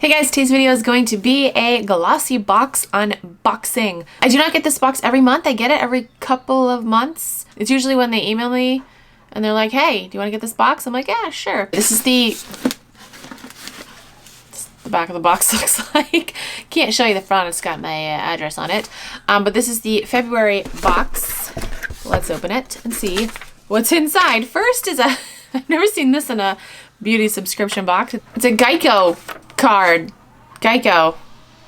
Hey guys, today's video is going to be a Glossybox unboxing. I do not get this box every month. I get it every couple of months. It's usually when they email me and they're like, hey, do you want to get this box? I'm like, yeah, sure. This is the back of the box looks like. Can't show you the front. It's got my address on it. But this is the February box. Let's open it and see what's inside. First is a, I've never seen this in a beauty subscription box. It's a Geico card. Geico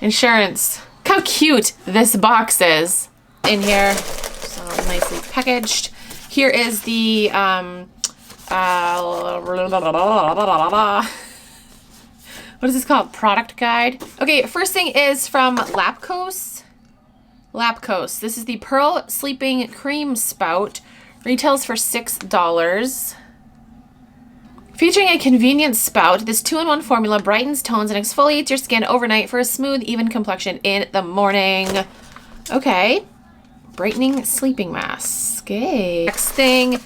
insurance. Look how cute this box is in here. So nicely packaged. Here is the what is this called? Product guide. Okay, first thing is from Lapkos. Lapkos. This is the Pearl Sleeping Cream Spout. Retails for $6. Featuring a convenient spout, this 2-in-1 formula brightens, tones, and exfoliates your skin overnight for a smooth, even complexion in the morning. Okay. Brightening sleeping mask. Okay. Next thing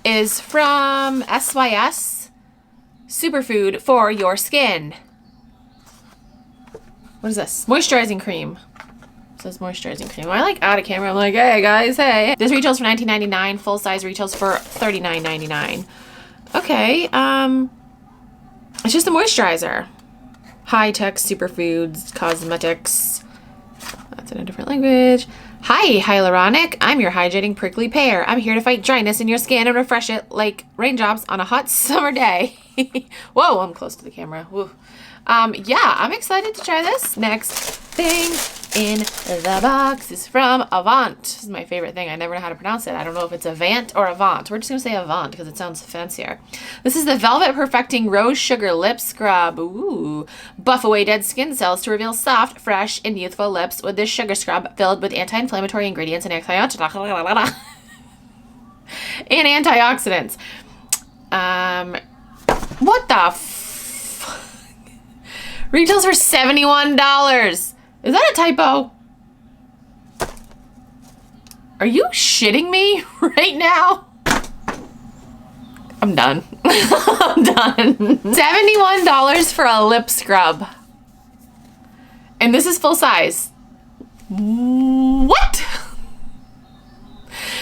is from SYS. Superfood for your skin. What is this? Moisturizing cream. It says moisturizing cream. I like out of camera. I'm like, hey guys, hey. This retails for $19.99. Full size retails for $39.99. Okay, it's just a moisturizer. High-tech superfoods, cosmetics. That's in a different language. Hi, hyaluronic. I'm your hydrating prickly pear. I'm here to fight dryness in your skin and refresh it like raindrops on a hot summer day. Whoa, I'm close to the camera. Woo. Yeah, I'm excited to try this. Next thing in the box is from Avant. This is my favorite thing. I never know how to pronounce it. I don't know if it's Avant or Avant. We're just going to say Avant because it sounds fancier. This is the Velvet Perfecting Rose Sugar Lip Scrub. Ooh. Buff away dead skin cells to reveal soft, fresh, and youthful lips with this sugar scrub filled with anti-inflammatory ingredients and antioxidants. What the Retails for $71. Is that a typo? Are you shitting me right now? I'm done. I'm done. $71 for a lip scrub. And this is full size. What?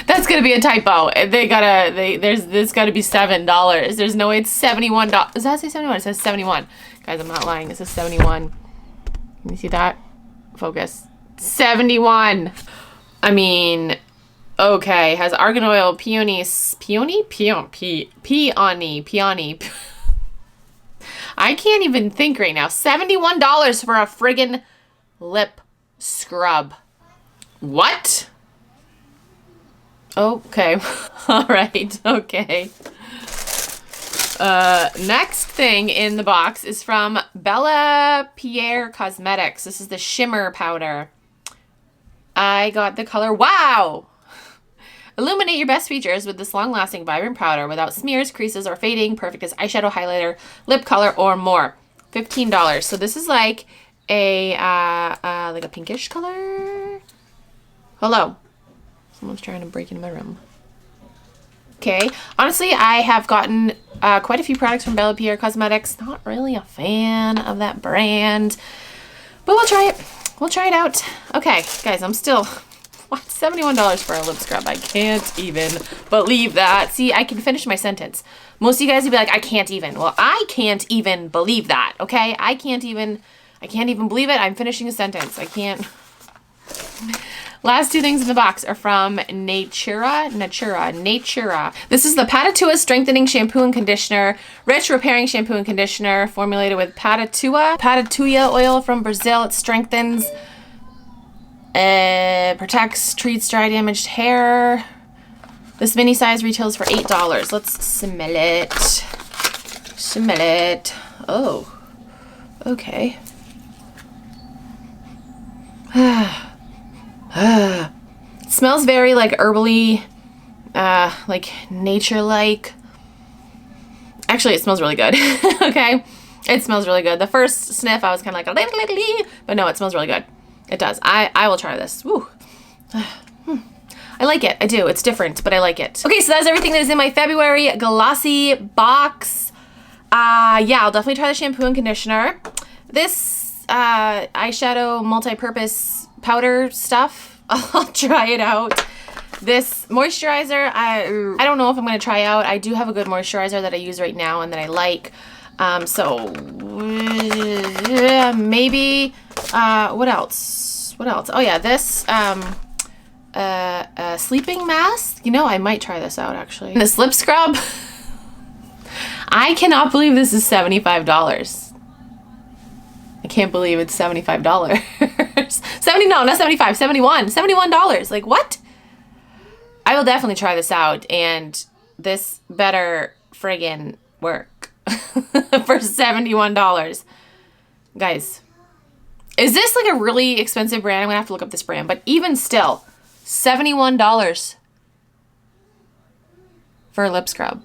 That's gonna be a typo. There's gotta be $7. There's no way it's $71. Does that say 71? It says 71. Guys, I'm not lying. It says 71. Can you see that? Focus. 71. I mean, okay. Has argan oil, peony. I can't even think right now. $71 for a friggin' lip scrub. What? Okay. All right. Okay. Next thing in the box is from Pierre Cosmetics. This is the shimmer powder. I got the color Wow. Illuminate your best features with this long-lasting, vibrant powder without smears, creases, or fading. Perfect as eyeshadow, highlighter, lip color, or more. $15. So this is like a pinkish color. Hello. Someone's trying to break into my room. Okay. Honestly, I have gotten quite a few products from Pierre Cosmetics. Not really a fan of that brand, but we'll try it. We'll try it out. Okay, guys, I'm still... What? $71 for a lip scrub. I can't even believe that. See, I can finish my sentence. Most of you guys would be like, I can't even. Well, I can't even believe that, okay? I can't even believe it. I'm finishing a sentence. I can't... Last two things in the box are from Natura. This is the Patatua Strengthening Shampoo and Conditioner. Rich repairing shampoo and conditioner formulated with Patatua oil from Brazil. It strengthens, protects, treats dry, damaged hair. This mini size retails for $8. Let's smell it. Smell it. Oh, okay. It smells very like herbally, like nature-like. Actually, it smells really good. Okay, it smells really good. The first sniff, I was kind of like, but no, it smells really good. It does. I will try this. Woo. I like it. I do. It's different, but I like it. Okay, so that's everything that is in my February Glossybox. Yeah, I'll definitely try the shampoo and conditioner. this eyeshadow multi-purpose powder stuff, I'll try it out. This moisturizer, I don't know if I'm going to try out. I do have a good moisturizer that I use right now and that I like. So maybe, what else? What else? Oh yeah, this sleeping mask. You know, I might try this out actually. This lip scrub. I cannot believe this is $75. I can't believe it's $75. 70, no, not 75, 71. $71. Like, what? I will definitely try this out, and this better friggin' work for $71. Guys, is this like a really expensive brand? I'm gonna have to look up this brand, but even still, $71 for a lip scrub.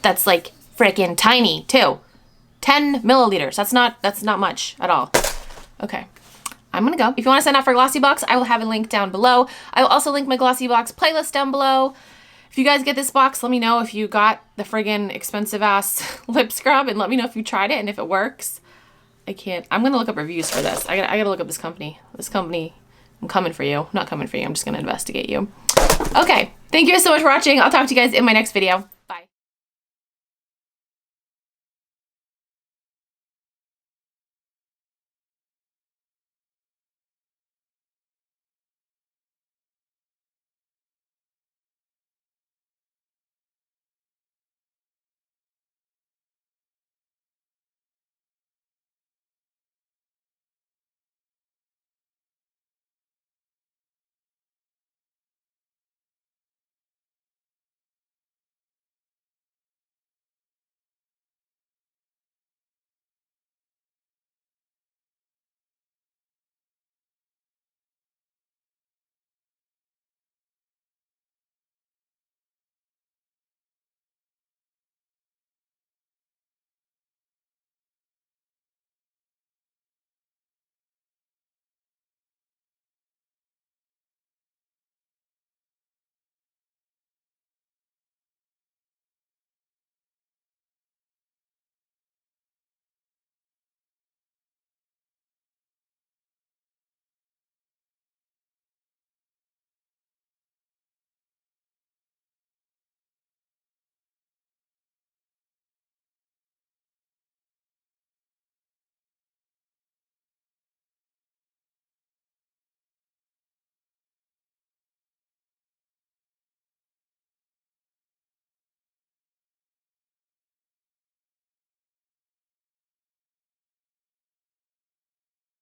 That's like freaking tiny too. 10 milliliters. That's not much at all. Okay, I'm gonna go. If you want to sign up for Glossybox, I will have a link down below. I will also link my Glossybox playlist down below. If you guys get this box, let me know if you got the friggin' expensive ass lip scrub, and let me know if you tried it and if it works. I'm gonna look up reviews for this. I gotta look up this company. This company, I'm coming for you. Not coming for you, I'm just gonna investigate you. Okay, thank you guys so much for watching. I'll talk to you guys in my next video.